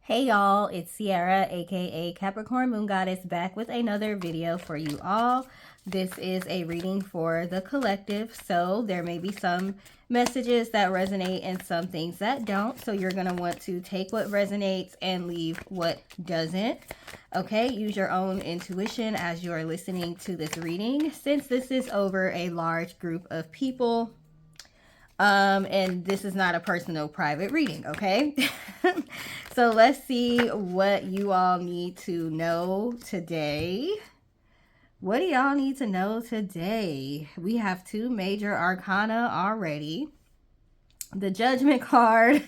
Hey y'all, it's Sierra, aka Capricorn Moon Goddess, back with another video for you all. This is a reading for the collective, so there may be some messages that resonate and some things that don't. So you're going to want to take what resonates and leave what doesn't. Okay, use your own intuition as you're listening to this reading, since this is over a large group of people. And this is not a personal private reading, okay? So let's see what you all need to know today. What do y'all need to know today? We have two major arcana already. The Judgment card,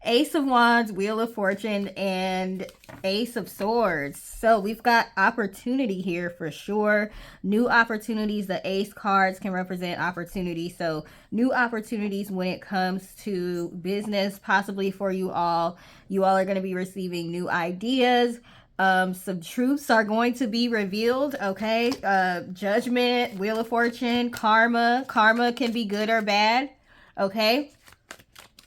Ace of Wands, Wheel of Fortune, and Ace of Swords. So we've got opportunity here for sure. New opportunities. The Ace cards can represent opportunity. So new opportunities when it comes to business, possibly for you all. You all are going to be receiving new ideas. Some truths are going to be revealed. Okay. Judgment, Wheel of Fortune, karma. Karma can be good or bad. Okay.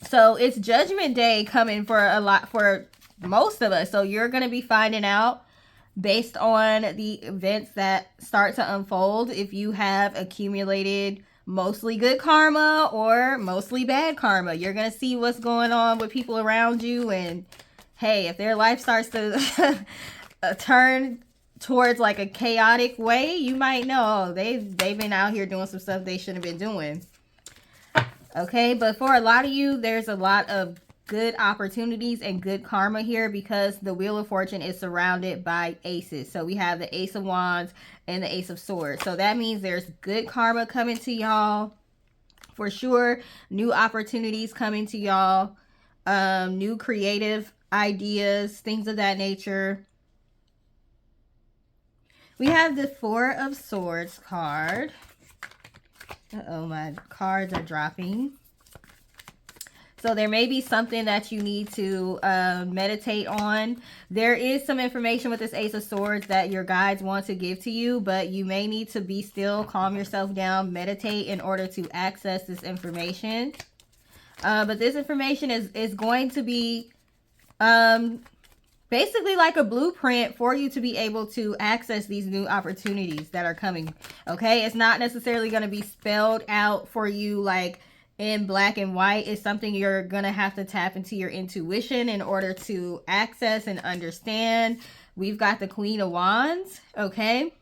So it's Judgment Day coming for most of us. So you're going to be finding out based on the events that start to unfold if you have accumulated mostly good karma or mostly bad karma. You're going to see what's going on with people around you. And hey, if their life starts to turn towards like a chaotic way, you might know they've been out here doing some stuff they shouldn't have been doing. Okay, but for a lot of you, there's a lot of good opportunities and good karma here because the Wheel of Fortune is surrounded by aces. So we have the Ace of Wands and the Ace of Swords. So that means there's good karma coming to y'all for sure. New opportunities coming to y'all. New creative ideas, things of that nature. We have the Four of Swords card. Uh-oh, my cards are dropping. So there may be something that you need to meditate on. There is some information with this Ace of Swords that your guides want to give to you, but you may need to be still, calm yourself down, meditate in order to access this information. But this information is going to be basically like a blueprint for you to be able to access these new opportunities that are coming. Okay, it's not necessarily going to be spelled out for you like in black and white. It's something you're going to have to tap into your intuition in order to access and understand. We've got the Queen of Wands. Okay,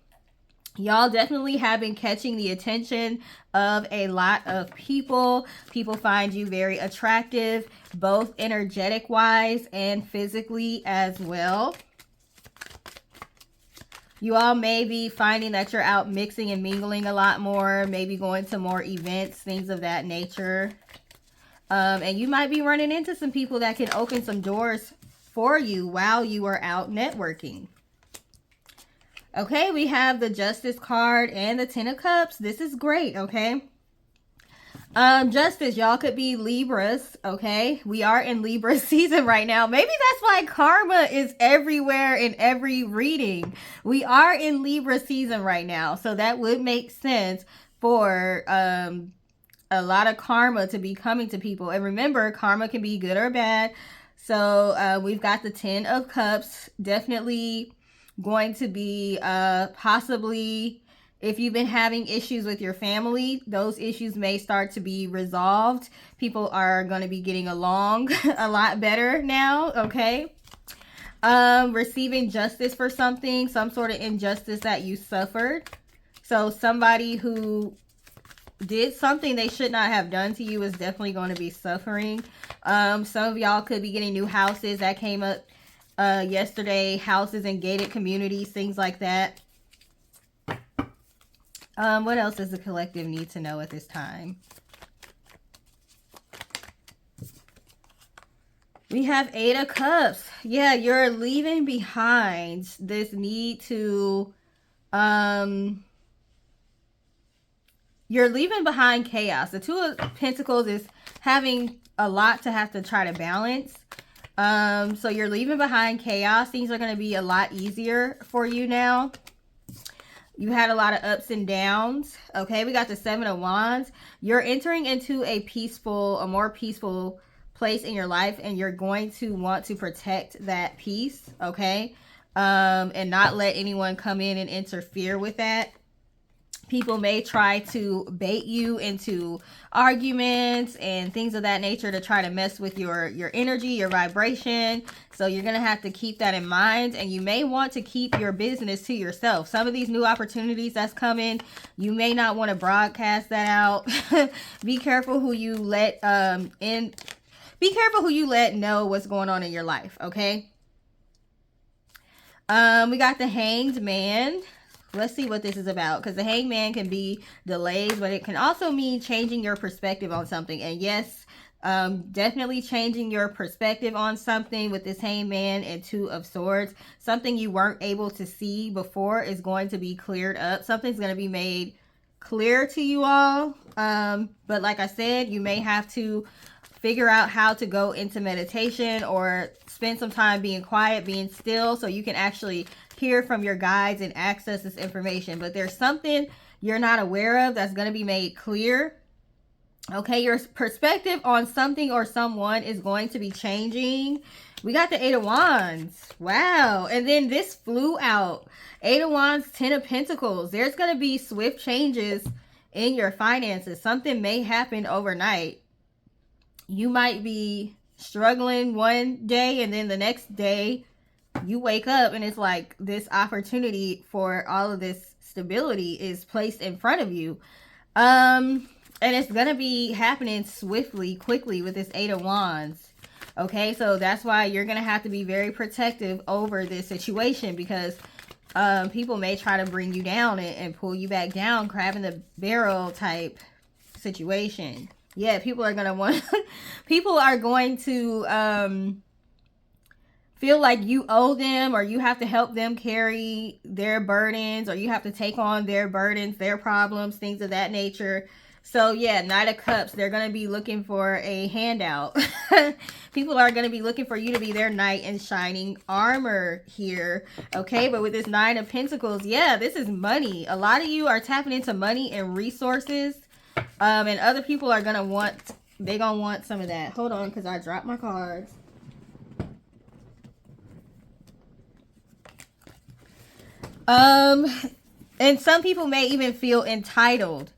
y'all definitely have been catching the attention of a lot of people. People find you very attractive, both energetic wise and physically as well. You all may be finding that you're out mixing and mingling a lot more, maybe going to more events, things of that nature. And you might be running into some people that can open some doors for you while you are out networking. Okay, we have the Justice card and the Ten of Cups. This is great, okay? Justice, y'all could be Libras, okay? We are in Libra season right now. Maybe that's why karma is everywhere in every reading. We are in Libra season right now, so that would make sense for a lot of karma to be coming to people. And remember, karma can be good or bad. So we've got the Ten of Cups, definitely going to be possibly, if you've been having issues with your family, those issues may start to be resolved. People are going to be getting along a lot better now, okay? Receiving justice for something, some sort of injustice that you suffered. So somebody who did something they should not have done to you is definitely going to be suffering. Some of y'all could be getting new houses that came up yesterday, houses and gated communities, things like that. What else does the collective need to know at this time? We have Eight of Cups. Yeah, you're leaving behind this need to, you're leaving behind chaos. The Two of Pentacles is having a lot to have to try to balance. So you're leaving behind chaos. Things are going to be a lot easier for you now. You had a lot of ups and downs. Okay, we got the Seven of Wands. You're entering into a more peaceful place in your life, and you're going to want to protect that peace, okay? And not let anyone come in and interfere with that. People may try to bait you into arguments and things of that nature to try to mess with your energy, your vibration. So you're going to have to keep that in mind, and you may want to keep your business to yourself. Some of these new opportunities that's coming, you may not want to broadcast that out. Be careful who you let in. Be careful who you let know what's going on in your life, okay? We got the Hanged Man. Let's see what this is about, because the Hanged Man can be delays, but it can also mean changing your perspective on something. And yes, definitely changing your perspective on something with this Hanged Man and Two of Swords. Something you weren't able to see before is going to be cleared up. Something's going to be made clear to you all. But like I said, you may have to figure out how to go into meditation or spend some time being quiet, being still, so you can actually hear from your guides and access this information. But there's something you're not aware of that's going to be made clear. Okay, your perspective on something or someone is going to be changing. We got the Eight of Wands. Wow. And then this flew out. Eight of Wands, Ten of Pentacles. There's going to be swift changes in your finances. Something may happen overnight. You might be struggling one day, and then the next day you wake up and it's like this opportunity for all of this stability is placed in front of you. And it's going to be happening swiftly, quickly with this Eight of Wands. Okay, so that's why you're going to have to be very protective over this situation, because people may try to bring you down and pull you back down, crab in the barrel type situation. Yeah, people are going to want, people are going to feel like you owe them, or you have to help them carry their burdens, or you have to take on their burdens, their problems, things of that nature. So yeah, Knight of Cups, they're going to be looking for a handout. People are going to be looking for you to be their knight in shining armor here. Okay, but with this Nine of Pentacles, yeah, this is money. A lot of you are tapping into money and resources. And other people are going to want, they're going to want some of that. Hold on, because I dropped my cards. And some people may even feel entitled.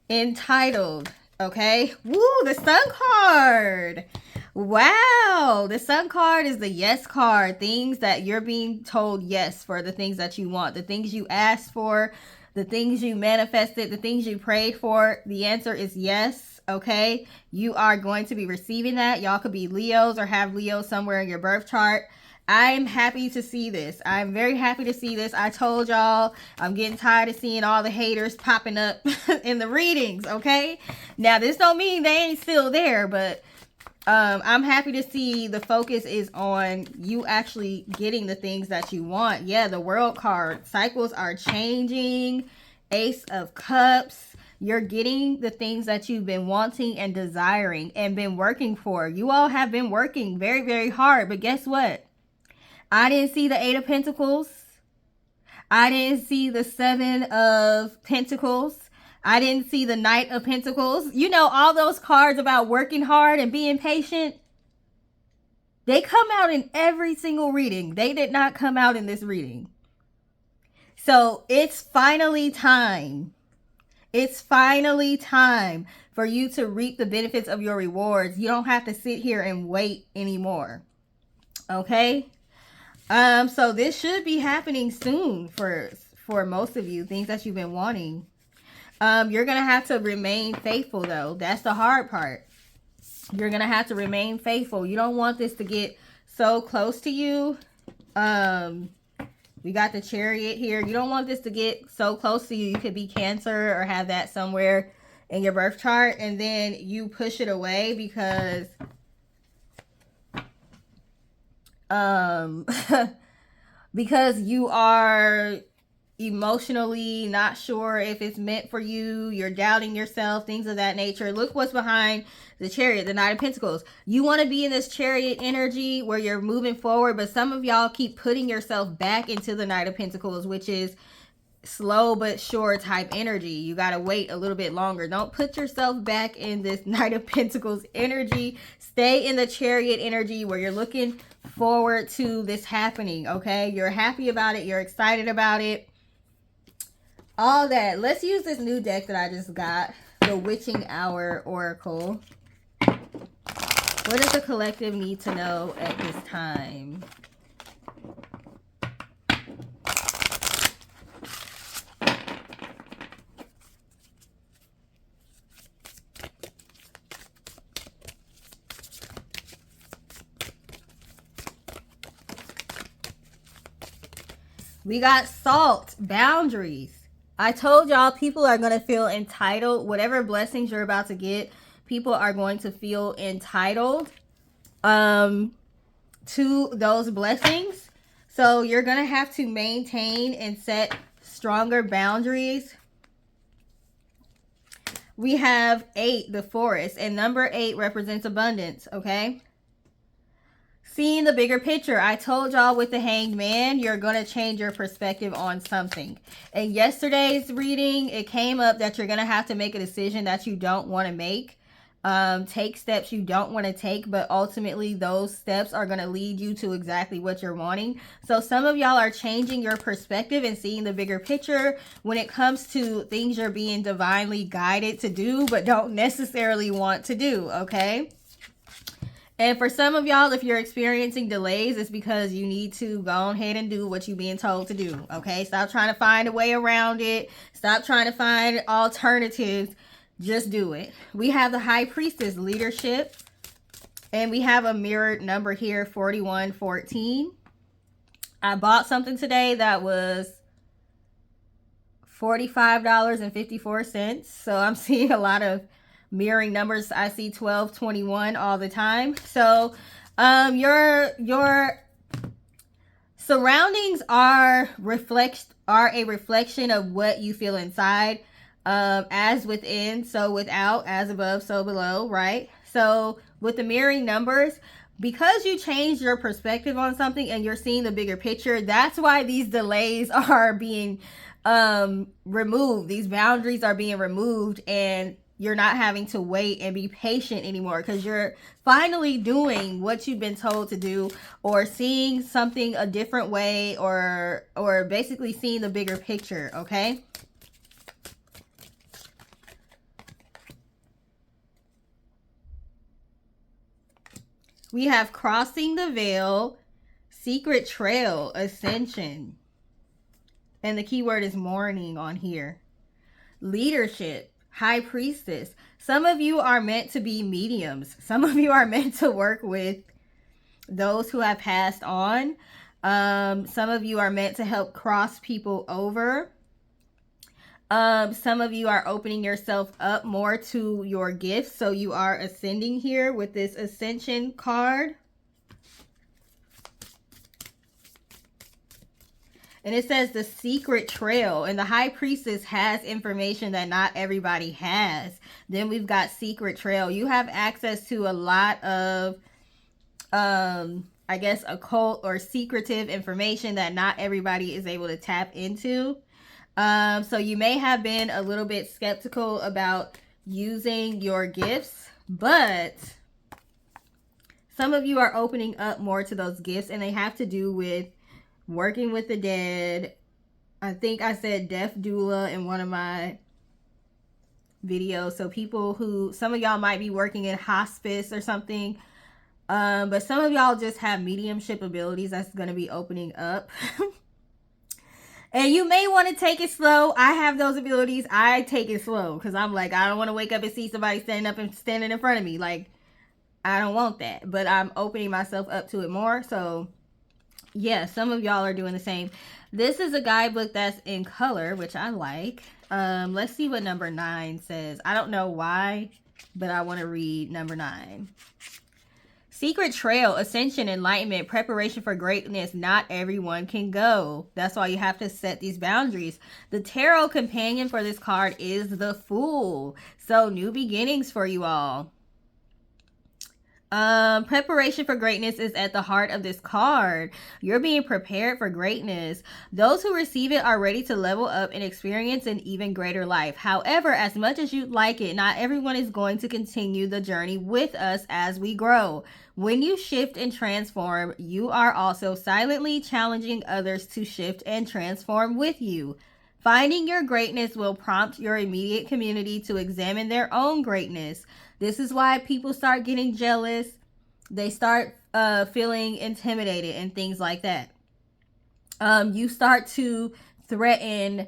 Okay. Woo, the Sun card. Wow. The Sun card is the yes card. Things that you're being told yes for, the things that you want, the things you asked for, the things you manifested, the things you prayed for. The answer is yes. Okay. You are going to be receiving that. Y'all could be Leos or have Leo somewhere in your birth chart. I'm happy to see this. I'm very happy to see this. I told y'all I'm getting tired of seeing all the haters popping up in the readings, okay? Now, this don't mean they ain't still there, but I'm happy to see the focus is on you actually getting the things that you want. Yeah, the World card. Cycles are changing. Ace of Cups. You're getting the things that you've been wanting and desiring and been working for. You all have been working very, very hard, but guess what? I didn't see the Eight of Pentacles. I didn't see the Seven of Pentacles. I didn't see the Knight of Pentacles. You know, all those cards about working hard and being patient, they come out in every single reading. They did not come out in this reading. So it's finally time. It's finally time for you to reap the benefits of your rewards. You don't have to sit here and wait anymore. Okay? So this should be happening soon for most of you, things that you've been wanting. You're going to have to remain faithful, though. That's the hard part. You're going to have to remain faithful. You don't want this to get so close to you. We got the Chariot here. You don't want this to get so close to you. You could be Cancer or have that somewhere in your birth chart, and then you push it away because because you are emotionally not sure if it's meant for you. You're doubting yourself, things of that nature. Look what's behind the Chariot, the Knight of Pentacles. You want to be in this Chariot energy where you're moving forward, but some of y'all keep putting yourself back into the Knight of Pentacles, which is slow but sure type energy. You got to wait a little bit longer. Don't put yourself back in this Knight of Pentacles energy. Stay in the Chariot energy where you're looking forward to this happening, okay? You're happy about it. You're excited about it. All that. Let's use this new deck that I just got, the Witching Hour Oracle. What does the collective need to know at this time? We got salt, boundaries. I told y'all people are going to feel entitled. Whatever blessings you're about to get, people are going to feel entitled to those blessings. So you're going to have to maintain and set stronger boundaries. We have 8, the Forest, and number 8 represents abundance, okay? Seeing the bigger picture. I told y'all with the Hanged Man, you're going to change your perspective on something. In yesterday's reading, it came up that you're going to have to make a decision that you don't want to make. Take steps you don't want to take, but ultimately those steps are going to lead you to exactly what you're wanting. So some of y'all are changing your perspective and seeing the bigger picture when it comes to things you're being divinely guided to do, but don't necessarily want to do, okay? And for some of y'all, if you're experiencing delays, it's because you need to go ahead and do what you're being told to do, okay? Stop trying to find a way around it. Stop trying to find alternatives. Just do it. We have the High Priestess, leadership. And we have a mirrored number here, 4114. I bought something today that was $45.54. So I'm seeing a lot of mirroring numbers. I see 1221 all the time. So your surroundings are a reflection of what you feel inside. As within, so without, as above, so below, right? So with the mirroring numbers, because you changed your perspective on something and you're seeing the bigger picture, that's why these delays are being removed. These boundaries are being removed, and you're not having to wait and be patient anymore because you're finally doing what you've been told to do, or seeing something a different way, or basically seeing the bigger picture, okay? We have Crossing the Veil, Secret Trail, Ascension. And the keyword is mourning on here. Leadership, High Priestess. Some of you are meant to be mediums. Some of you are meant to work with those who have passed on. Some of you are meant to help cross people over. Some of you are opening yourself up more to your gifts. So you are ascending here with this Ascension card. And it says the Secret Trail. And the High Priestess has information that not everybody has. Then we've got Secret Trail. You have access to a lot of, I guess, occult or secretive information that not everybody is able to tap into. So you may have been a little bit skeptical about using your gifts, but some of you are opening up more to those gifts, and they have to do with working with the dead. I think I said death doula in one of my videos. So people who, some of y'all might be working in hospice or something, but some of y'all just have mediumship abilities that's going to be opening up. And you may want to take it slow. I have those abilities. I take it slow because I'm like, I don't want to wake up and see somebody standing in front of me. Like, I don't want that. But I'm opening myself up to it more. So, yeah, some of y'all are doing the same. This is a guidebook that's in color, which I like. Let's see what number 9 says. I don't know why, but I want to read number 9. Secret Trail, Ascension, Enlightenment, Preparation for Greatness. Not everyone can go. That's why you have to set these boundaries. The tarot companion for this card is the Fool. So new beginnings for you all. Preparation for greatness is at the heart of this card. You're being prepared for greatness. Those who receive it are ready to level up and experience an even greater life. However, as much as you'd like it, not everyone is going to continue the journey with us as we grow. When you shift and transform, you are also silently challenging others to shift and transform with you. Finding your greatness will prompt your immediate community to examine their own greatness. This is why people start getting jealous. They start feeling intimidated and things like that. You start to threaten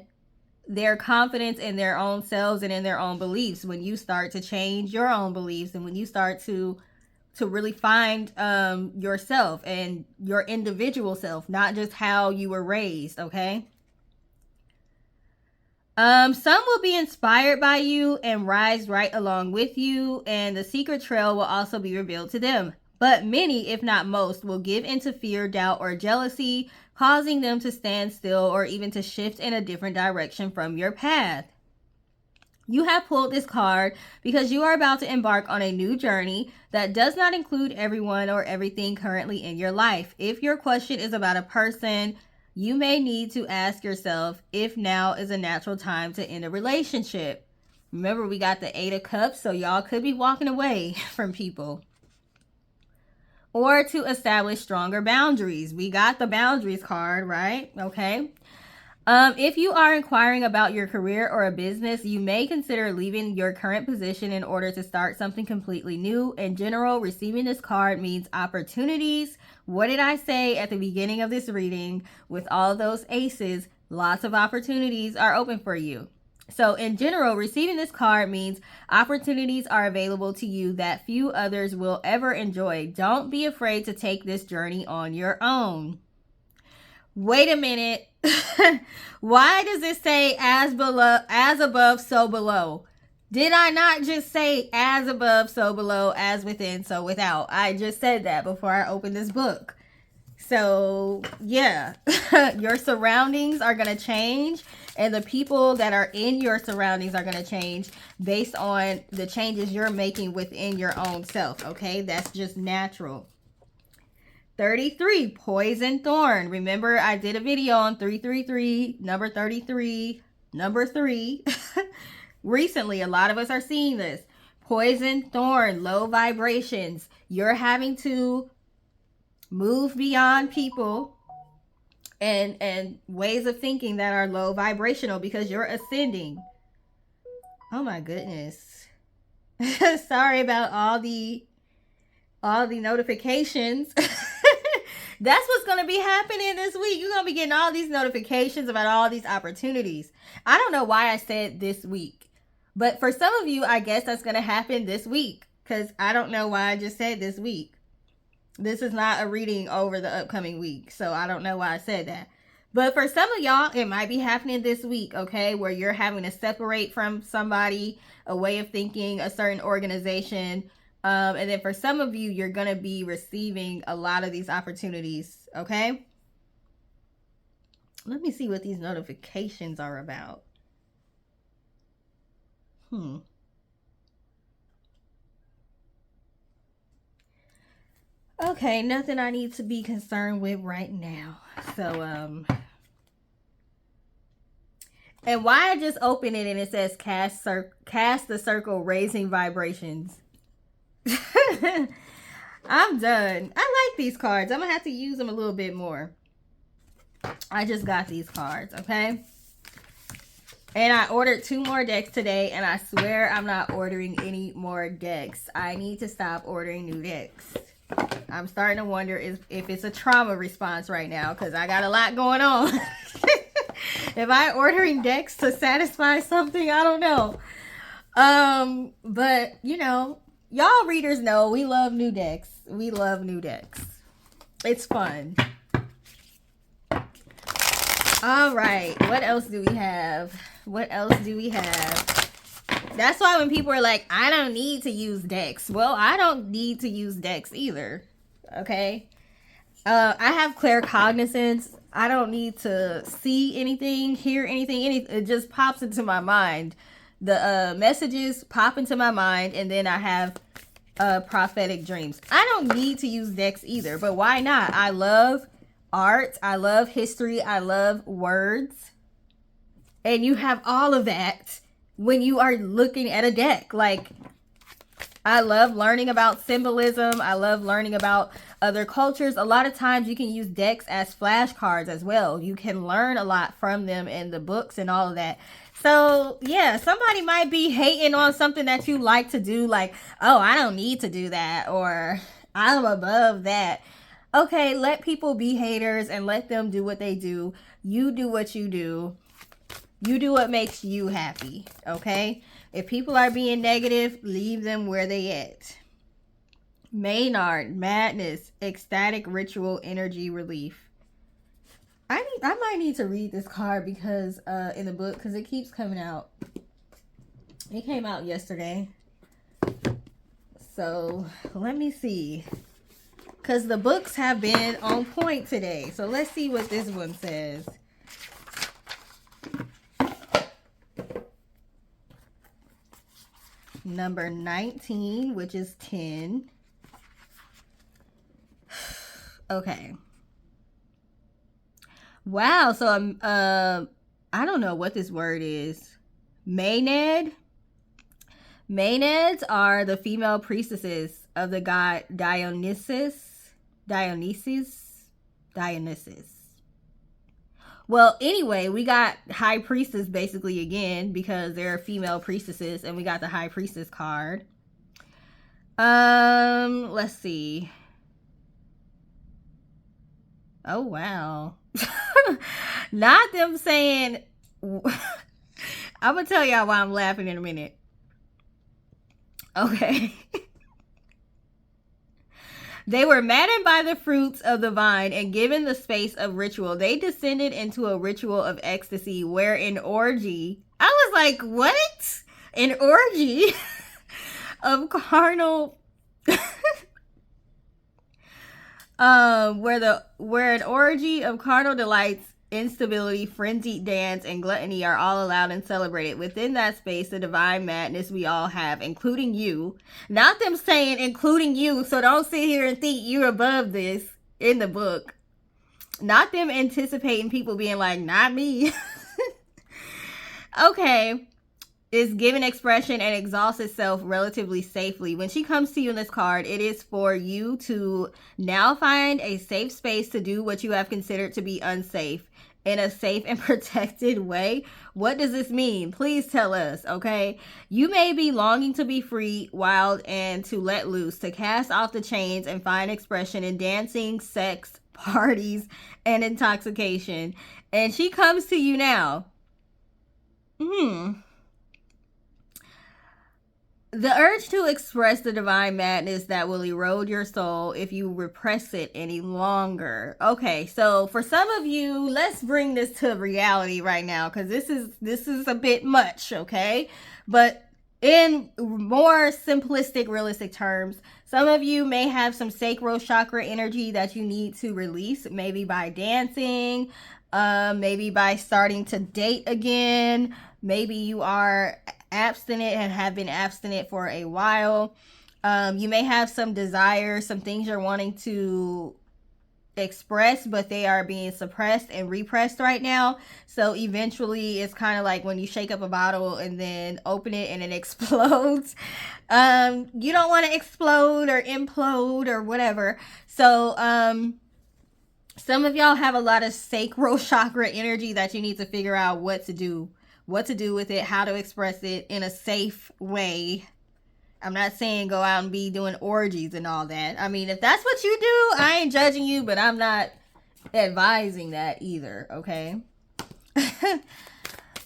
their confidence in their own selves and in their own beliefs when you start to change your own beliefs, and when you start to really find yourself and your individual self, not just how you were raised, okay? Some will be inspired by you and rise right along with you, and the secret trail will also be revealed to them. But many, if not most, will give into fear, doubt, or jealousy, causing them to stand still or even to shift in a different direction from your path. You have pulled this card because you are about to embark on a new journey that does not include everyone or everything currently in your life. If your question is about a person, you may need to ask yourself if now is a natural time to end a relationship. Remember, we got the 8 of Cups, so y'all could be walking away from people. Or to establish stronger boundaries. We got the boundaries card, right? Okay. If you are inquiring about your career or a business, you may consider leaving your current position in order to start something completely new. In general, receiving this card means opportunities. What did I say at the beginning of this reading? With all those aces, lots of opportunities are open for you. So in general, receiving this card means opportunities are available to you that few others will ever enjoy. Don't be afraid to take this journey on your own. Wait a minute. Why does it say as above, so below? Did I not just say as above, so below, as within, so without? I just said that before I opened this book. So yeah, your surroundings are going to change, and the people that are in your surroundings are going to change based on the changes you're making within your own self. Okay, that's just natural. 33, Poison Thorn. Remember, I did a video on 333, number 33, number 3. Recently, a lot of us are seeing this. Poison Thorn, low vibrations. You're having to move beyond people and ways of thinking that are low vibrational because you're ascending. Oh my goodness. Sorry about all the notifications. That's what's going to be happening this week. You're going to be getting all these notifications about all these opportunities. I don't know why I said this week, but for some of you, I guess that's going to happen this week, because I don't know why I just said this week. This is not a reading over the upcoming week, so I don't know why I said that. But for some of y'all, it might be happening this week, okay, where you're having to separate from somebody, a way of thinking, a certain organization. And then for some of you, you're going to be receiving a lot of these opportunities, okay? Let me see what these notifications are about. Okay, nothing I need to be concerned with right now. So, and why I just open it and it says cast the circle, raising vibrations. I'm done. I like these cards. I'm gonna have to use them a little bit more. I just got these cards, okay? And I ordered 2 more decks today, and I swear I'm not ordering any more decks. I need to stop ordering new decks. I'm starting to wonder if it's a trauma response right now, because I got a lot going on. If I'm ordering decks to satisfy something, I don't know. But you know, y'all readers know we love new decks. We love new decks. It's fun. All right. What else do we have? What else do we have? That's why when people are like, I don't need to use decks. Well, I don't need to use decks either. Okay. I have claircognizance. I don't need to see anything, hear anything. It just pops into my mind. The messages pop into my mind, and then I have prophetic dreams. I don't need to use decks either, but why not? I love art. I love history. I love words. And you have all of that when you are looking at a deck. Like, I love learning about symbolism. I love learning about other cultures. A lot of times you can use decks as flashcards as well. You can learn a lot from them in the books and all of that. So, yeah, somebody might be hating on something that you like to do, like, oh, I don't need to do that, or I'm above that. Okay, let people be haters and let them do what they do. You do what you do. You do what makes you happy, okay? If people are being negative, leave them where they at. Maynard, madness, ecstatic ritual, energy relief. I might need to read this card because in the book, because it keeps coming out. It came out yesterday. So let me see. Because the books have been on point today. So let's see what this one says. Number 19, which is 10. Okay. Wow. So I don't know what this word is. Maenad. Maenads are the female priestesses of the god Dionysus. Well, anyway, we got high priestess basically again because they're female priestesses, and we got the high priestess card. Let's see. Oh, wow. Not them saying, I'm gonna tell y'all why I'm laughing in a minute. Okay. They were maddened by the fruits of the vine and given the space of ritual. They descended into a ritual of ecstasy where an orgy, I was like, what? An orgy of carnal, where an orgy of carnal delights, instability, frenzied dance, and gluttony are all allowed and celebrated. Within that space, the divine madness we all have, including you. Not them saying including you, so don't sit here and think you're above this in the book. Not them anticipating people being like, not me. Okay. Is given expression and exhausts itself relatively safely. When she comes to you in this card, it is for you to now find a safe space to do what you have considered to be unsafe in a safe and protected way. What does this mean? Please tell us, okay? You may be longing to be free, wild, and to let loose, to cast off the chains and find expression in dancing, sex, parties, and intoxication. And she comes to you now. The urge to express the divine madness that will erode your soul if you repress it any longer. Okay, so for some of you, let's bring this to reality right now, because this is a bit much, okay? But in more simplistic, realistic terms, some of you may have some sacral chakra energy that you need to release, maybe by dancing, maybe by starting to date again. Maybe you are abstinent and have been abstinent for a while. You may have some desires, some things you're wanting to express, but they are being suppressed and repressed right now. So eventually it's kind of like when you shake up a bottle and then open it and it explodes. You don't want to explode or implode or whatever. So some of y'all have a lot of sacral chakra energy that you need to figure out what to do with it, how to express it in a safe way. I'm not saying go out and be doing orgies and all that. I mean, if that's what you do, I ain't judging you, but I'm not advising that either, okay?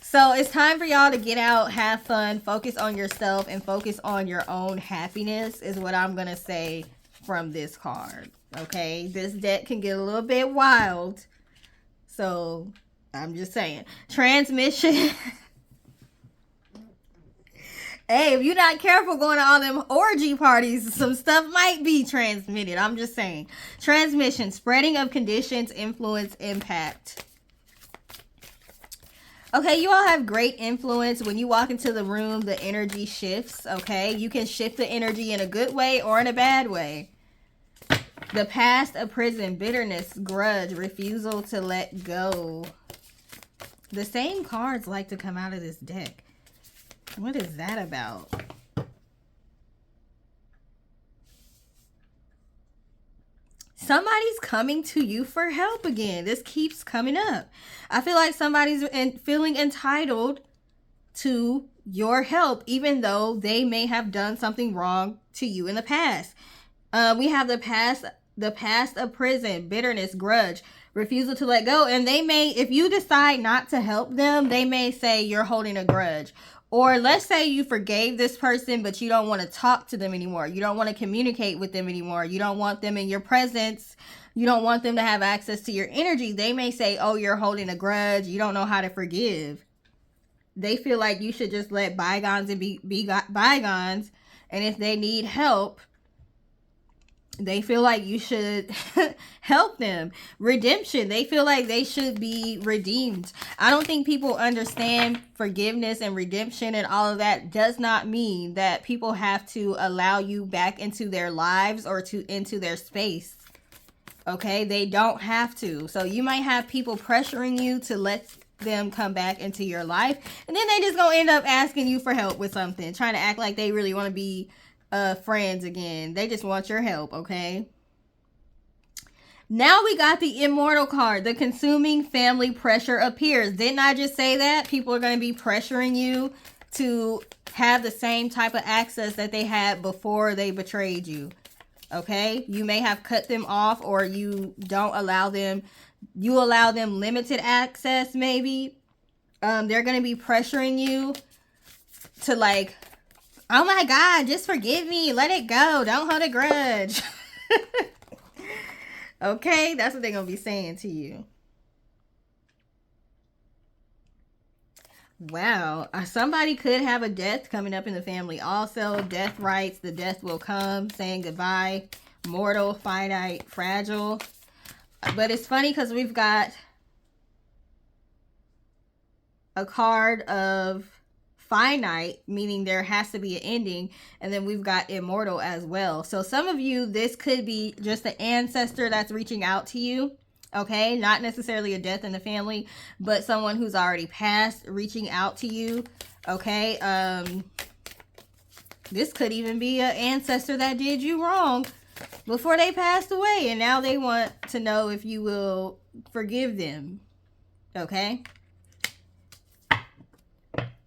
So it's time for y'all to get out, have fun, focus on yourself, and focus on your own happiness is what I'm going to say from this card, okay? This deck can get a little bit wild, so I'm just saying. Transmission. Hey, if you're not careful going to all them orgy parties, some stuff might be transmitted. I'm just saying. Transmission. Spreading of conditions, influence, impact. Okay, you all have great influence. When you walk into the room, the energy shifts, okay? You can shift the energy in a good way or in a bad way. The past, a prison, bitterness, grudge, refusal to let go. The same cards like to come out of this deck. What is that about? Somebody's coming to you for help again. This keeps coming up. I feel like somebody's feeling entitled to your help, even though they may have done something wrong to you in the past. We have the past of prison, bitterness, grudge, refusal to let go. And they may, if you decide not to help them, they may say you're holding a grudge. Or let's say you forgave this person, but you don't want to talk to them anymore. You don't want to communicate with them anymore. You don't want them in your presence. You don't want them to have access to your energy. They may say, oh, you're holding a grudge. You don't know how to forgive. They feel like you should just let bygones and be bygones. And if they need help, they feel like you should help them. Redemption. They feel like they should be redeemed. I don't think people understand forgiveness and redemption and all of that does not mean that people have to allow you back into their lives or into their space. Okay? They don't have to. So you might have people pressuring you to let them come back into your life. And then they just gonna end up asking you for help with something. Trying to act like they really want to be friends again. They just want your help, okay? Now we got the Immortal card. The consuming family pressure appears. Didn't I just say that? People are going to be pressuring you to have the same type of access that they had before they betrayed you. Okay? You may have cut them off, or you don't allow them. You allow them limited access, maybe. They're going to be pressuring you to like, oh my God, just forgive me. Let it go. Don't hold a grudge. Okay, that's what they're going to be saying to you. Wow. Somebody could have a death coming up in the family. Also, death rites, the death will come, saying goodbye. Mortal, finite, fragile. But it's funny because we've got a card of finite, meaning there has to be an ending, and then we've got immortal as well. So some of you, this could be just an ancestor that's reaching out to you, okay? Not necessarily a death in the family, but someone who's already passed reaching out to you, okay? This could even be an ancestor that did you wrong before they passed away, and now they want to know if you will forgive them, okay?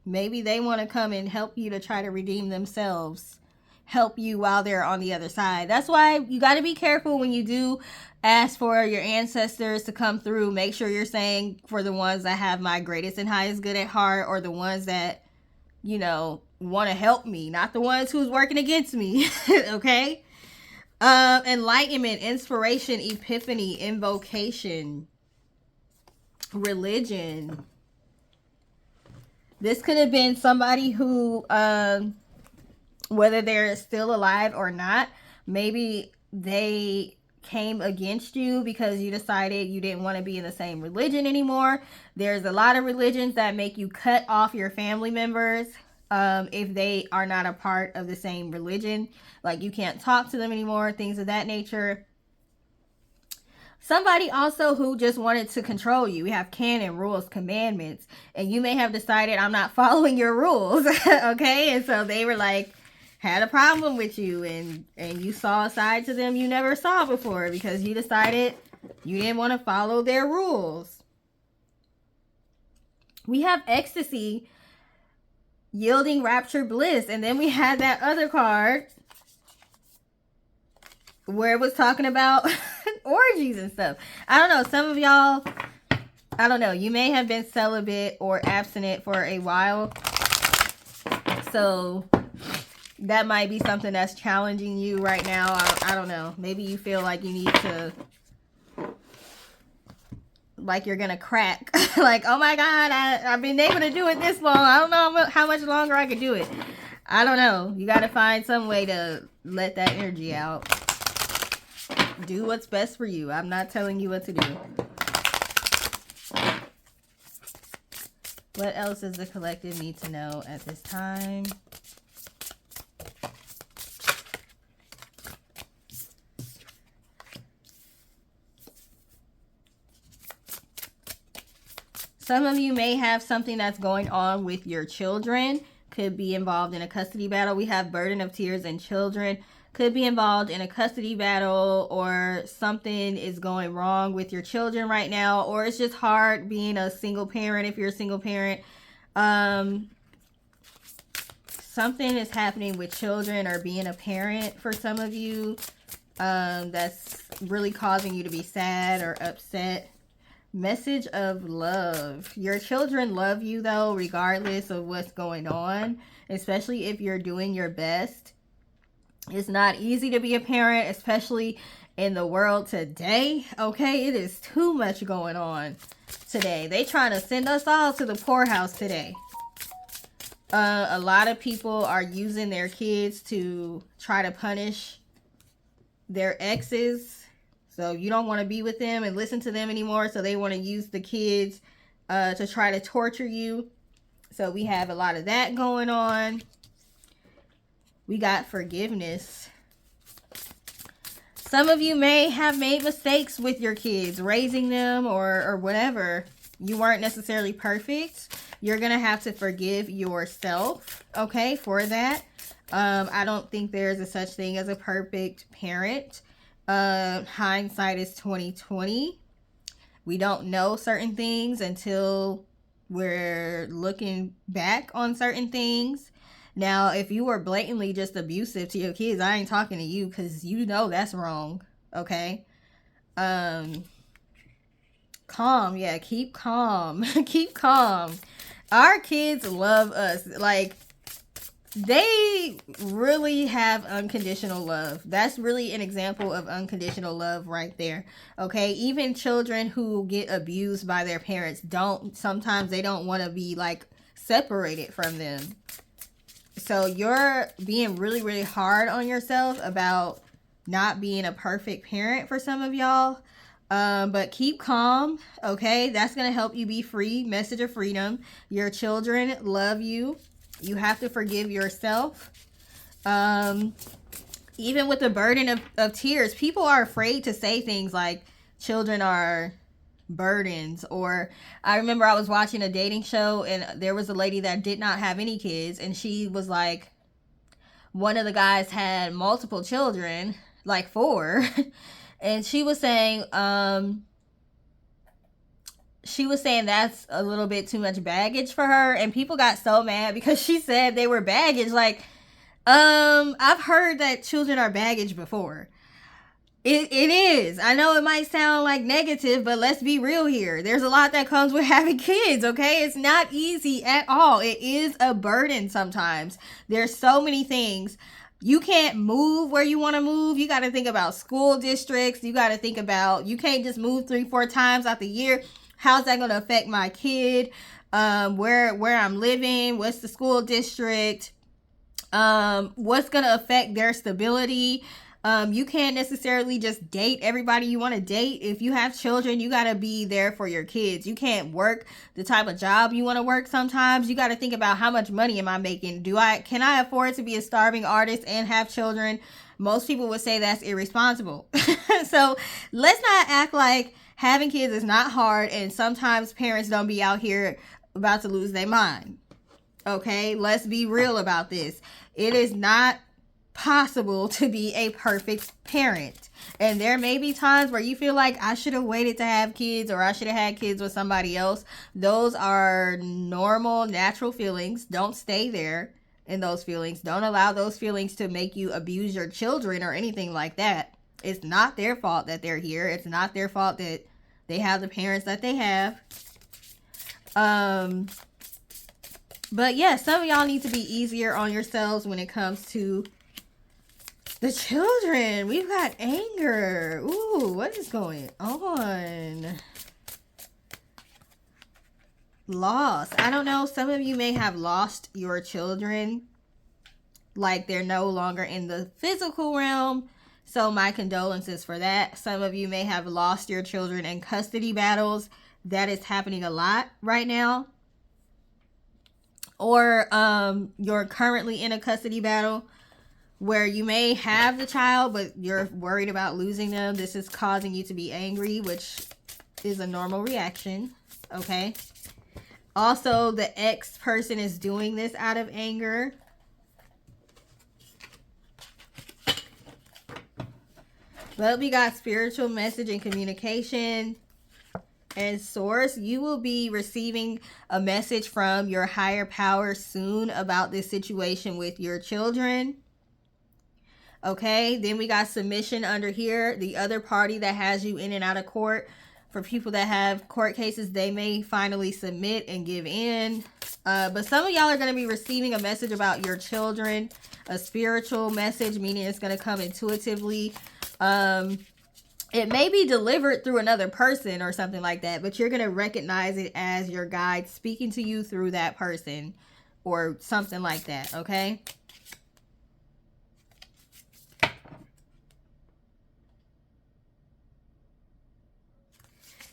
Maybe they want to come and help you to try to redeem themselves. Help you while they're on the other side. That's why you got to be careful when you do ask for your ancestors to come through. Make sure you're saying for the ones that have my greatest and highest good at heart, or the ones that, you know, want to help me, not the ones who's working against me. Okay? Enlightenment, inspiration, epiphany, invocation, religion. This could have been somebody who, whether they're still alive or not, maybe they came against you because you decided you didn't want to be in the same religion anymore. There's a lot of religions that make you cut off your family members if they are not a part of the same religion. Like you can't talk to them anymore, things of that nature. Somebody also who just wanted to control you. We have canon, rules, commandments. And you may have decided, I'm not following your rules. Okay? And so they were like, had a problem with you. And you saw a side to them you never saw before because you decided you didn't want to follow their rules. We have ecstasy, yielding, rapture, bliss. And then we had that other card where it was talking about orgies and stuff. I don't know. Some of y'all, I don't know. You may have been celibate or abstinent for a while. So that might be something that's challenging you right now. I don't know. Maybe you feel like you need to, like you're going to crack. Like, oh my God, I've been able to do it this long. I don't know how much longer I could do it. I don't know. You got to find some way to let that energy out. Do what's best for you. I'm not telling you what to do. What else does the collective need to know at this time? Some of you may have something that's going on with your children. Could be involved in a custody battle. We have burden of tears and children. Could be involved in a custody battle, or something is going wrong with your children right now, or it's just hard being a single parent if you're a single parent. Something is happening with children or being a parent for some of you that's really causing you to be sad or upset. Message of love. Your children love you though, regardless of what's going on, especially if you're doing your best. It's not easy to be a parent, especially in the world today. Okay, it is too much going on today. They trying to send us all to the poorhouse today. A lot of people are using their kids to try to punish their exes. So you don't want to be with them and listen to them anymore. So they want to use the kids to try to torture you. So we have a lot of that going on. We got forgiveness. Some of you may have made mistakes with your kids, raising them or whatever. You weren't necessarily perfect. You're going to have to forgive yourself, okay, for that. I don't think there's a such thing as a perfect parent. Hindsight is 20/20. We don't know certain things until we're looking back on certain things. Now, if you were blatantly just abusive to your kids, I ain't talking to you, because you know that's wrong. Okay. Calm. Yeah, keep calm. Keep calm. Our kids love us. Like, they really have unconditional love. That's really an example of unconditional love right there. Okay, even children who get abused by their parents sometimes they don't want to be like separated from them. So you're being really, really hard on yourself about not being a perfect parent for some of y'all. But keep calm, okay? That's going to help you be free. Message of freedom. Your children love you. You have to forgive yourself. Even with the burden of tears, people are afraid to say things like children are burdens. Or I remember I was watching a dating show and there was a lady that did not have any kids, and she was like, one of the guys had multiple children, like 4. And she was saying that's a little bit too much baggage for her, and people got so mad because she said they were baggage. Like, I've heard that children are baggage before. It is. I know it might sound like negative, but let's be real here. There's a lot that comes with having kids, okay? It's not easy at all. It is a burden sometimes. There's so many things. You can't move where you want to move. You got to think about school districts. You got to think about, you can't just move 3-4 times out the year. How's that going to affect my kid? Where I'm living? What's the school district? What's going to affect their stability? You can't necessarily just date everybody you want to date. If you have children, you got to be there for your kids. You can't work the type of job you want to work sometimes. You got to think about, how much money am I making? Can I afford to be a starving artist and have children? Most people would say that's irresponsible. So let's not act like having kids is not hard, and sometimes parents don't be out here about to lose their mind. Okay, let's be real about this. It is not possible to be a perfect parent, and there may be times where you feel like, I should have waited to have kids, or I should have had kids with somebody else. Those are normal, natural feelings. Don't stay there in those feelings. Don't allow those feelings to make you abuse your children or anything like that. It's not their fault that they're here. It's not their fault that they have the parents that they have. But yeah, some of y'all need to be easier on yourselves when it comes to the children. We've got anger. Ooh, what is going on? Loss. I don't know. Some of you may have lost your children. Like, they're no longer in the physical realm. So my condolences for that. Some of you may have lost your children in custody battles. That is happening a lot right now. or you're currently in a custody battle where you may have the child, but you're worried about losing them. This is causing you to be angry, which is a normal reaction, okay? Also, the ex person is doing this out of anger. But we got spiritual message and communication and source. You will be receiving a message from your higher power soon about this situation with your children. Okay, then we got submission under here. The other party that has you in and out of court. For people that have court cases, they may finally submit and give in. But some of y'all are going to be receiving a message about your children. A spiritual message, meaning it's going to come intuitively. It may be delivered through another person or something like that, but you're going to recognize it as your guide speaking to you through that person or something like that, okay?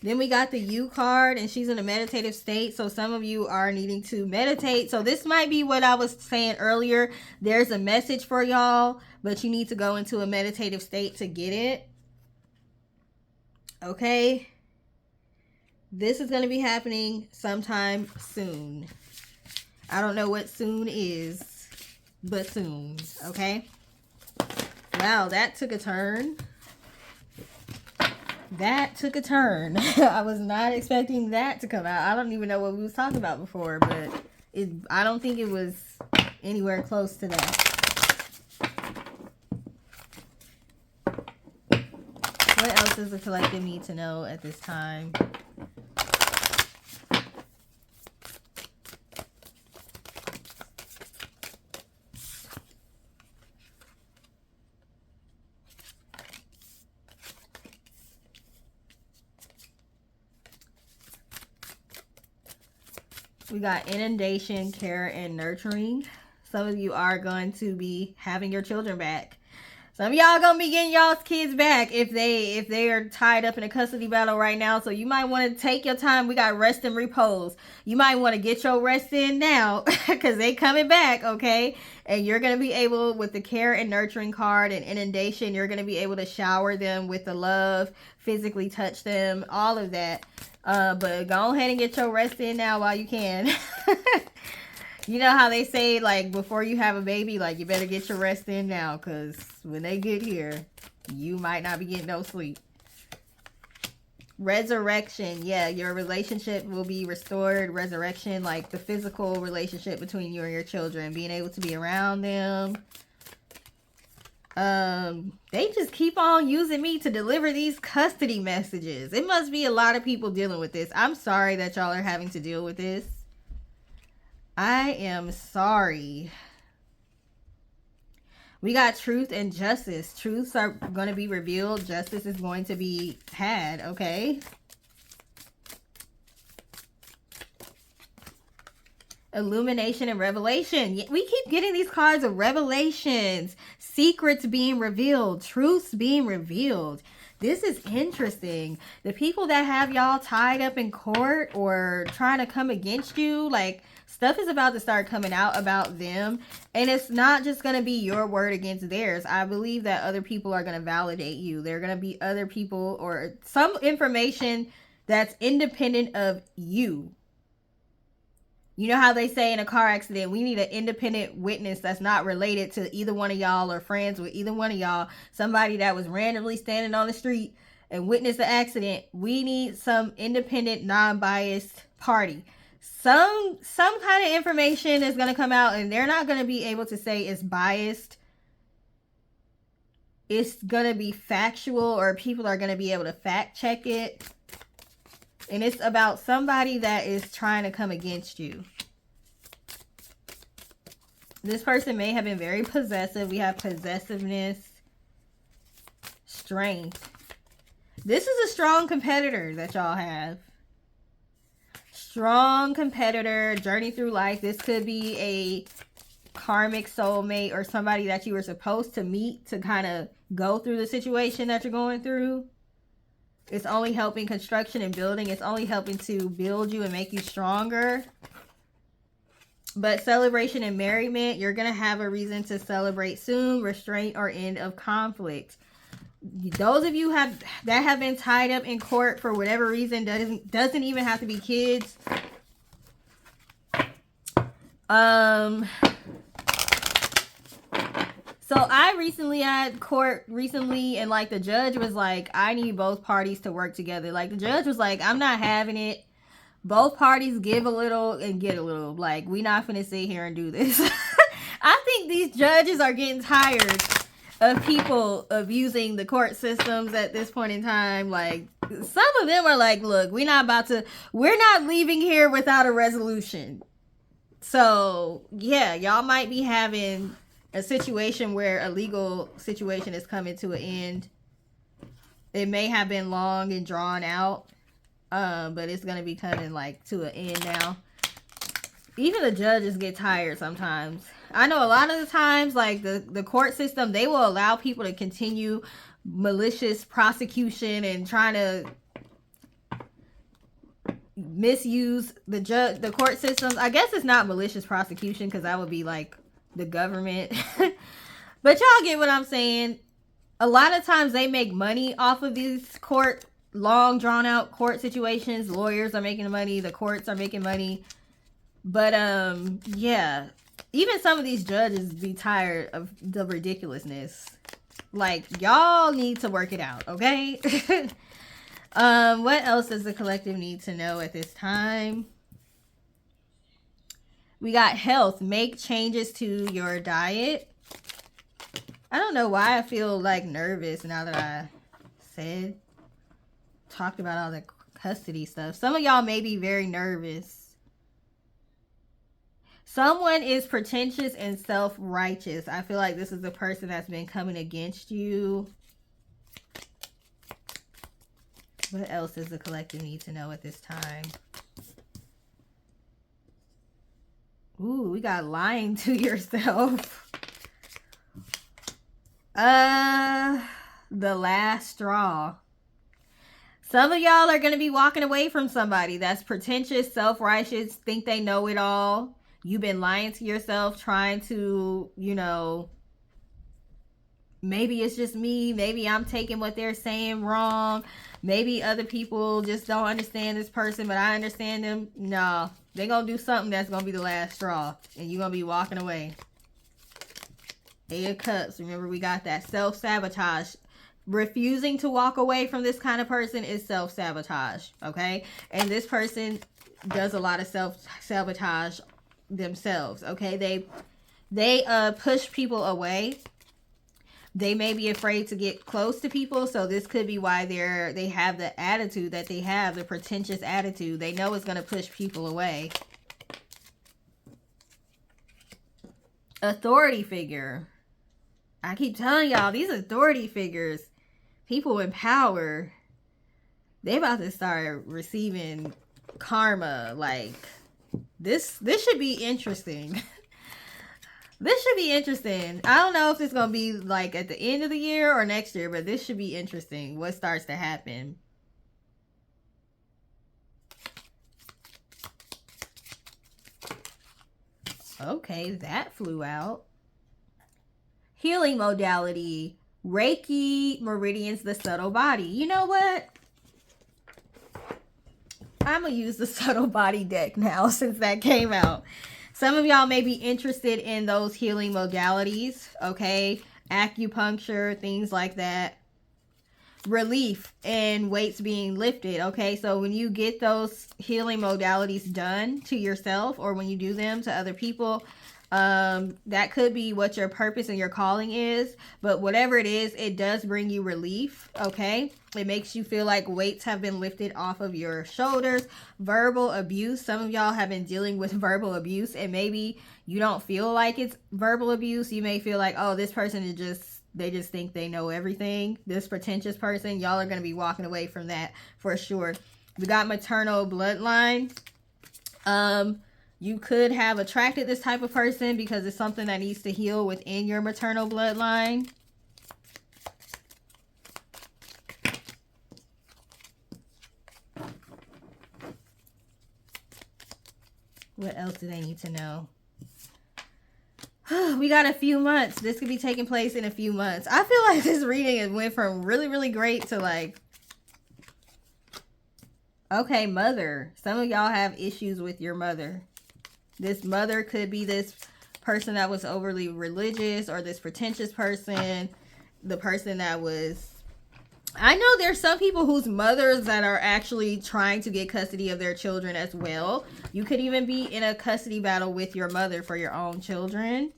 Then we got the U card, and she's in a meditative state. So some of you are needing to meditate. So this might be what I was saying earlier. There's a message for y'all, but you need to go into a meditative state to get it. Okay. This is going to be happening sometime soon. I don't know what soon is, but soon. Okay. Wow, that took a turn. That took a turn. I was not expecting that to come out. I don't even know what we was talking about before, but I don't think it was anywhere close to that. What else does the collective need to know at this time? We got inundation, care, and nurturing. Some of you are going to be having your children back. Some of y'all gonna be getting y'all's kids back if they are tied up in a custody battle right now. So you might want to take your time. We got rest and repose. You might want to get your rest in now because they coming back, okay? And you're gonna be able, with the care and nurturing card and inundation, you're gonna be able to shower them with the love, physically touch them, all of that. But go ahead and get your rest in now while you can. You know how they say, like, before you have a baby, like, you better get your rest in now, because when they get here, you might not be getting no sleep. Resurrection. Yeah, your relationship will be restored. Resurrection, like the physical relationship between you and your children, being able to be around them. They just keep on using me to deliver these custody messages. It must be a lot of people dealing with this. I'm sorry that y'all are having to deal with this. I am sorry. We got truth and justice. Truths are going to be revealed. Justice is going to be had, okay? Illumination and revelation. We keep getting these cards of revelations. Secrets being revealed. Truths being revealed. This is interesting. The people that have y'all tied up in court or trying to come against you, like, stuff is about to start coming out about them. And it's not just going to be your word against theirs. I believe that other people are going to validate you. There are going to be other people or some information that's independent of you. You know how they say in a car accident, we need an independent witness that's not related to either one of y'all or friends with either one of y'all. Somebody that was randomly standing on the street and witnessed the accident. We need some independent, non-biased party. Some kind of information is going to come out, and they're not going to be able to say it's biased. It's going to be factual, or people are going to be able to fact check it. And it's about somebody that is trying to come against you. This person may have been very possessive. We have possessiveness, strength. This is a strong competitor that y'all have. Strong competitor, journey through life. This could be a karmic soulmate or somebody that you were supposed to meet to kind of go through the situation that you're going through. It's only helping construction and building. It's only helping to build you and make you stronger. But celebration and merriment, you're going to have a reason to celebrate soon. Restraint or end of conflict. Those of you that have been tied up in court for whatever reason, doesn't even have to be kids. So I recently had court and like the judge was like, I need both parties to work together. Like the judge was like, I'm not having it. Both parties give a little and get a little. Like, we not finna sit here and do this. I think these judges are getting tired of people abusing the court systems at this point in time. Like, some of them are like, look, we're not leaving here without a resolution. So yeah, y'all might be having a situation where a legal situation is coming to an end. It may have been long and drawn out, but it's gonna be coming like to an end now. Even the judges get tired sometimes. I know a lot of the times, like the court system, they will allow people to continue malicious prosecution and trying to misuse the court systems. I guess it's not malicious prosecution because that would be like the government. But y'all get what I'm saying. A lot of times they make money off of these long drawn out court situations. Lawyers are making money, the courts are making money. But yeah, even some of these judges be tired of the ridiculousness. Like, y'all need to work it out, okay? What else does the collective need to know at this time? We got health. Make changes to your diet. I don't know why I feel like nervous now that I talked about all the custody stuff. Some of y'all may be very nervous. Someone is pretentious and self-righteous. I feel like this is the person that's been coming against you. What else does the collective need to know at this time? Ooh, we got lying to yourself. The last straw. Some of y'all are going to be walking away from somebody that's pretentious, self-righteous, think they know it all. You've been lying to yourself, trying to, maybe it's just me. Maybe I'm taking what they're saying wrong. Maybe other people just don't understand this person, but I understand them. No, they're going to do something that's going to be the last straw, and you're going to be walking away. Eight of Cups. Remember, we got that self-sabotage. Refusing to walk away from this kind of person is self-sabotage, okay? And this person does a lot of self-sabotage themselves, okay? They push people away. They may be afraid to get close to people, so this could be why they have the attitude that they have, the pretentious attitude. They know it's going to push people away. Authority figure. I keep telling y'all, these authority figures, people in power, they about to start receiving karma. Like, this should be interesting. This should be interesting. I don't know if it's going to be like at the end of the year or next year, but this should be interesting. What starts to happen? Okay, that flew out. Healing modality. Reiki, meridians, the subtle body. You know what? I'm going to use the subtle body deck now since that came out. Some of y'all may be interested in those healing modalities, okay? Acupuncture, things like that. Relief and weights being lifted, okay? So when you get those healing modalities done to yourself or when you do them to other people, that could be what your purpose and your calling is. But whatever it is, it does bring you relief, okay? It makes you feel like weights have been lifted off of your shoulders. Verbal abuse. Some of y'all have been dealing with verbal abuse, and maybe you don't feel like it's verbal abuse. You may feel like, oh, this person is they just think they know everything. This pretentious person, y'all are going to be walking away from that for sure. We got maternal bloodline. You could have attracted this type of person because it's something that needs to heal within your maternal bloodline. What else do they need to know? We got a few months. This could be taking place in a few months. I feel like this reading has went from really, really great to like, okay, mother. Some of y'all have issues with your mother. This mother could be this person that was overly religious, or this pretentious person. The person that was... I know there's some people whose mothers that are actually trying to get custody of their children as well. You could even be in a custody battle with your mother for your own children.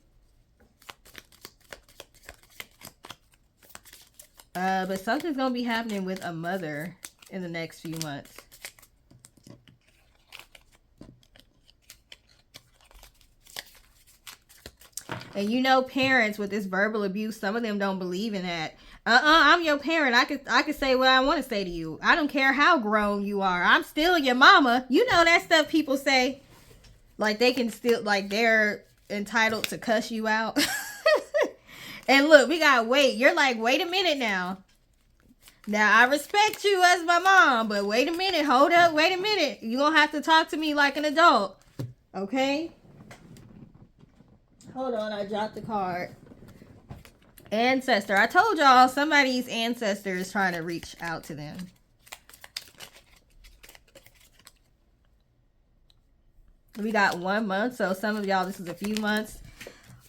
But something's going to be happening with a mother in the next few months. And you know, parents with this verbal abuse, some of them don't believe in that. I'm your parent. I could say what I want to say to you. I don't care how grown you are. I'm still your mama. You know that stuff people say. Like they can still, like they're entitled to cuss you out. And look, we gotta wait. You're like, wait a minute now. Now, I respect you as my mom, but wait a minute. Hold up. Wait a minute. You're gonna have to talk to me like an adult. Okay? Hold on. I dropped the card. Ancestor. I told y'all somebody's ancestor is trying to reach out to them. We got 1 month, so some of y'all, this is a few months.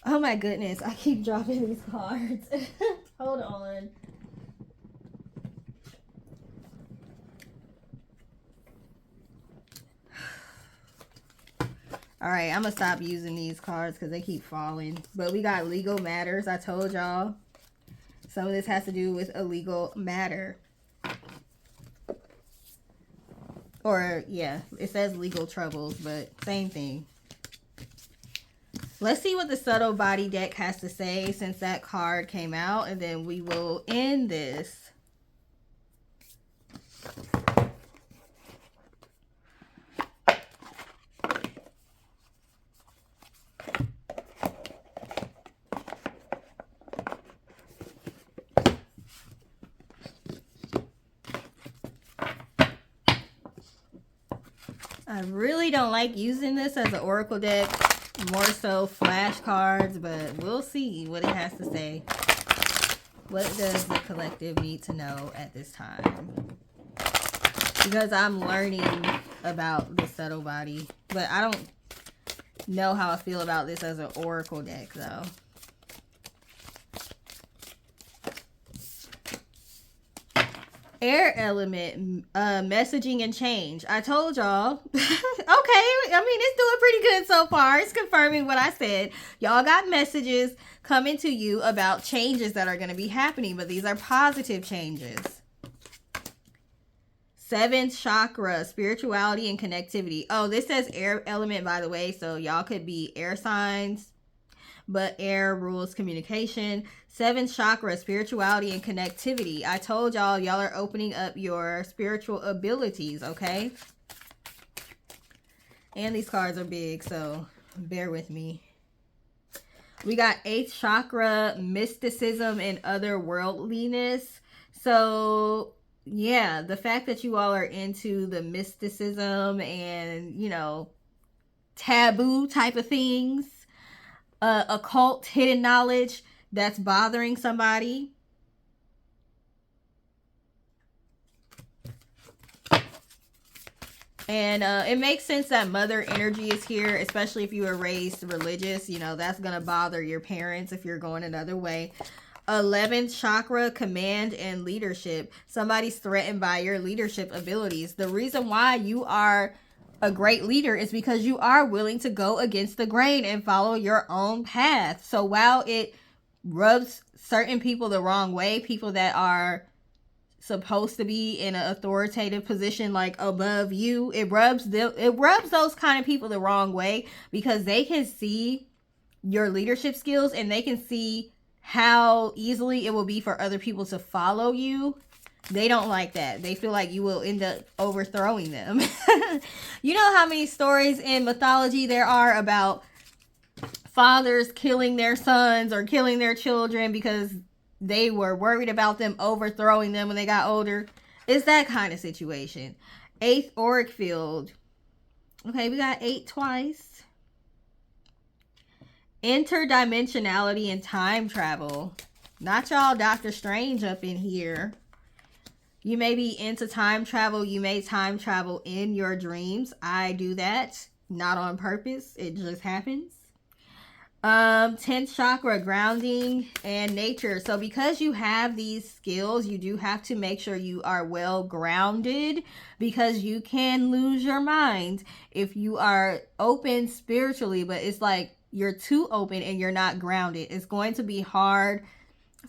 Oh my goodness, I keep dropping these cards. Hold on. All right, I'm gonna stop using these cards because they keep falling. But we got legal matters. I told y'all some of this has to do with a legal matter. Or yeah, it says legal troubles, but same thing. Let's see what the subtle body deck has to say since that card came out, and then we will end this. I really don't like using this as an oracle deck, more so flashcards, but we'll see what it has to say. What does the collective need to know at this time? Because I'm learning about the subtle body, but I don't know how I feel about this as an oracle deck though. Air element, messaging and change. I told y'all. Okay, I mean, it's doing pretty good so far. It's confirming what I said. Y'all got messages coming to you about changes that are going to be happening, but these are positive changes. 7th chakra, spirituality and connectivity. Oh, this says air element, by the way, so y'all could be air signs, but air rules communication. 7th chakra, spirituality and connectivity. I told y'all, y'all are opening up your spiritual abilities, okay? And these cards are big, so bear with me. We got 8th chakra, mysticism and otherworldliness. So, yeah, the fact that you all are into the mysticism and, you know, taboo type of things, occult, hidden knowledge, that's bothering somebody. And it makes sense that mother energy is here, especially if you were raised religious. You know, that's going to bother your parents if you're going another way. 11th chakra, command and leadership. Somebody's threatened by your leadership abilities. The reason why you are a great leader is because you are willing to go against the grain and follow your own path. So while it rubs certain people the wrong way, people that are supposed to be in an authoritative position like above you, it rubs those kind of people the wrong way because they can see your leadership skills and they can see how easily it will be for other people to follow you. They don't like that. They feel like you will end up overthrowing them. You know how many stories in mythology there are about fathers killing their sons or killing their children because they were worried about them overthrowing them when they got older? It's that kind of situation. 8th auric field. Okay, we got 8 twice. interdimensionality and time travel. Not y'all Doctor Strange up in here. You may be into time travel. You may time travel in your dreams. I do that. Not on purpose. It just happens. 10th chakra, grounding and nature. So because you have these skills, you do have to make sure you are well grounded, because you can lose your mind if you are open spiritually, but it's like you're too open and you're not grounded. It's going to be hard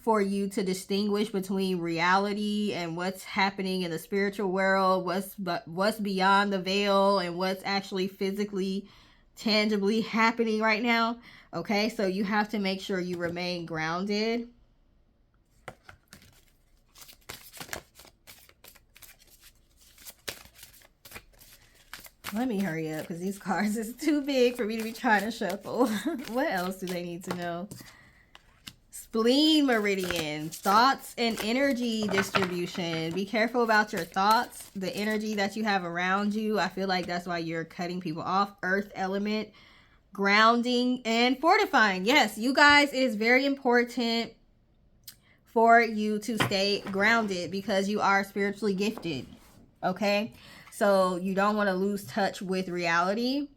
for you to distinguish between reality and what's happening in the spiritual world, what's beyond the veil, and what's actually physically, tangibly happening right now. Okay, so you have to make sure you remain grounded. Let me hurry up because these cards is too big for me to be trying to shuffle. What else do they need to know? Spleen meridian, thoughts and energy distribution. Be careful about your thoughts, the energy that you have around you. I feel like that's why you're cutting people off. Earth element, grounding and fortifying. Yes, you guys, it is very important for you to stay grounded because you are spiritually gifted. Okay, so you don't want to lose touch with reality.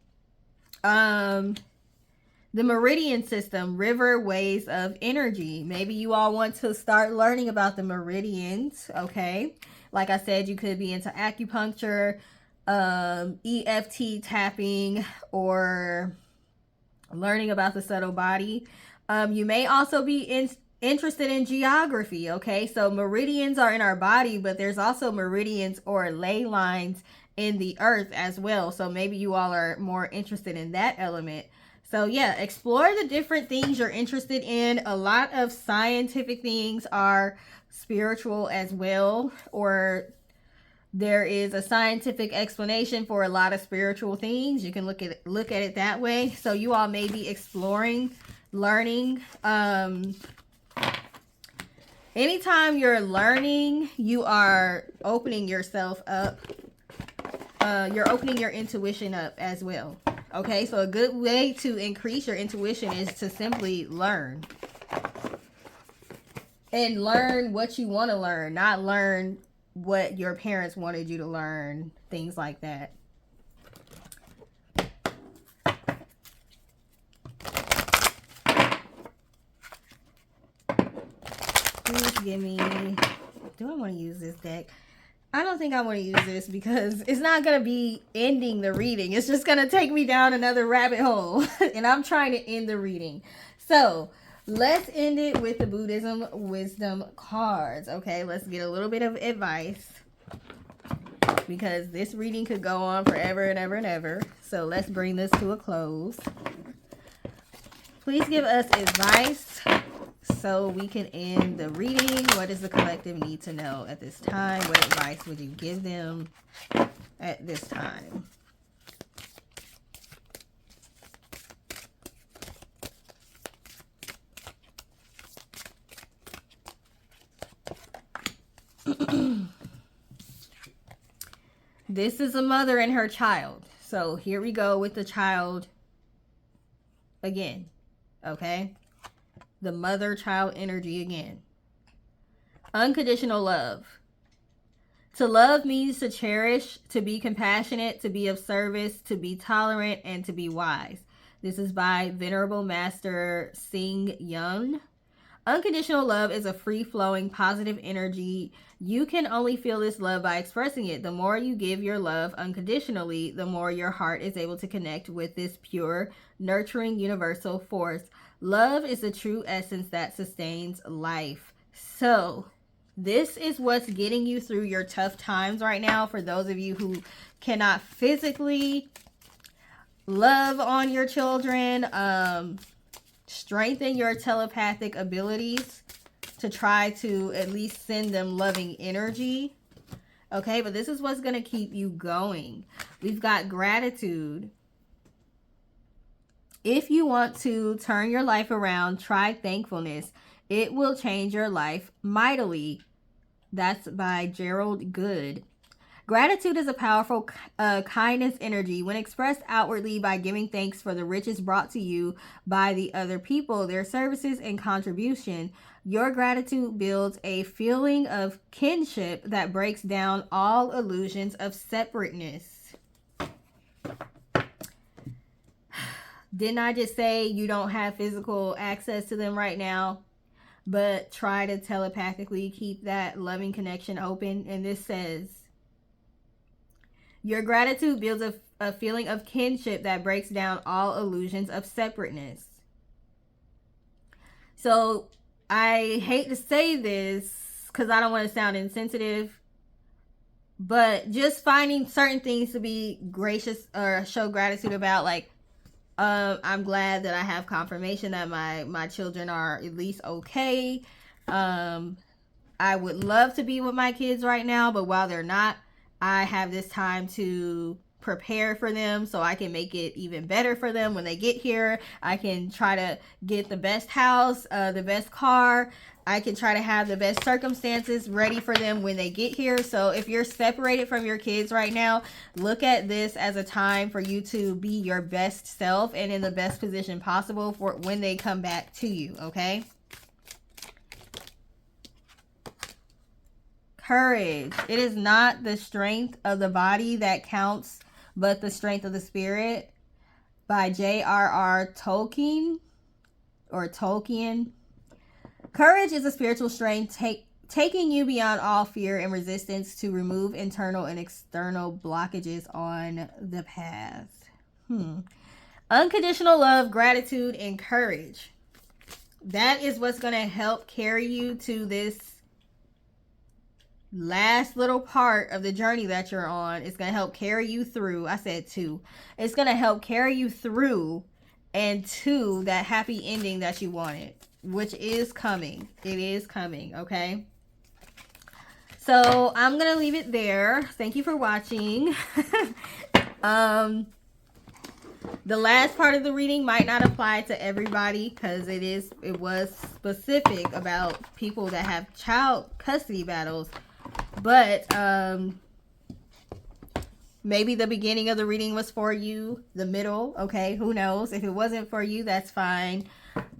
The meridian system, river ways of energy. Maybe you all want to start learning about the meridians. Okay, like I said, you could be into acupuncture, EFT tapping, or learning about the subtle body. You may also be interested in geography. Okay, so meridians are in our body, but there's also meridians or ley lines in the earth as well. So maybe you all are more interested in that element. So yeah, explore the different things you're interested in. A lot of scientific things are spiritual as well, or there is a scientific explanation for a lot of spiritual things. You can look at it that way. So you all may be exploring, learning. Anytime you're learning, you are opening yourself up. You're opening your intuition up as well. Okay, so a good way to increase your intuition is to simply learn. And learn what you want to learn, not learn what your parents wanted you to learn, things like that. Please give me, do I want to use this deck? I don't think I want to use this because it's not going to be ending the reading. It's just going to take me down another rabbit hole. And I'm trying to end the reading. So let's end it with the Buddhism wisdom cards. Okay, let's get a little bit of advice, because this reading could go on forever and ever and ever. So let's bring this to a close. Please give us advice so we can end the reading. What does the collective need to know at this time? What advice would you give them at this time? This is a mother and her child. So here we go with the child again. Okay? The mother-child energy again. Unconditional love. To love means to cherish, to be compassionate, to be of service, to be tolerant, and to be wise. This is by Venerable Master Sing Yun. Unconditional love is a free-flowing, positive energy. You can only feel this love by expressing it. The more you give your love unconditionally, the more your heart is able to connect with this pure, nurturing, universal force. Love is the true essence that sustains life. So, this is what's getting you through your tough times right now. For those of you who cannot physically love on your children, strengthen your telepathic abilities to try to at least send them loving energy. Okay, but this is what's going to keep you going. We've got gratitude. If you want to turn your life around, try thankfulness. It will change your life mightily. That's by Gerald Good. Gratitude is a powerful kindness energy. When expressed outwardly by giving thanks for the riches brought to you by the other people, their services, and contribution, your gratitude builds a feeling of kinship that breaks down all illusions of separateness. Didn't I just say you don't have physical access to them right now? But try to telepathically keep that loving connection open. And this says, your gratitude builds a feeling of kinship that breaks down all illusions of separateness. So I hate to say this because I don't want to sound insensitive, but just finding certain things to be gracious or show gratitude about, like, I'm glad that I have confirmation that my children are at least okay. I would love to be with my kids right now, but while they're not, I have this time to prepare for them so I can make it even better for them when they get here. I can try to get the best house, the best car. I can try to have the best circumstances ready for them when they get here. So if you're separated from your kids right now, look at this as a time for you to be your best self and in the best position possible for when they come back to you, okay? Courage. It is not the strength of the body that counts, but the strength of the spirit, by J.R.R. Tolkien or Tolkien. Courage is a spiritual strength taking you beyond all fear and resistance to remove internal and external blockages on the path. Unconditional love, gratitude, and courage. That is what's going to help carry you to this last little part of the journey that you're on. It's going to help carry you through. I said two. It's going to help carry you through and to that happy ending that you wanted, which is coming. It is coming, okay? So I'm going to leave it there. Thank you for watching. The last part of the reading might not apply to everybody because it was specific about people that have child custody battles. But maybe the beginning of the reading was for you, the middle, okay, who knows? If it wasn't for you, that's fine.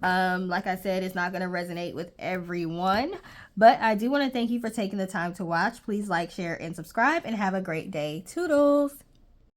Like I said, it's not going to resonate with everyone, but I do want to thank you for taking the time to watch. Please like, share, and subscribe, and have a great day. Toodles!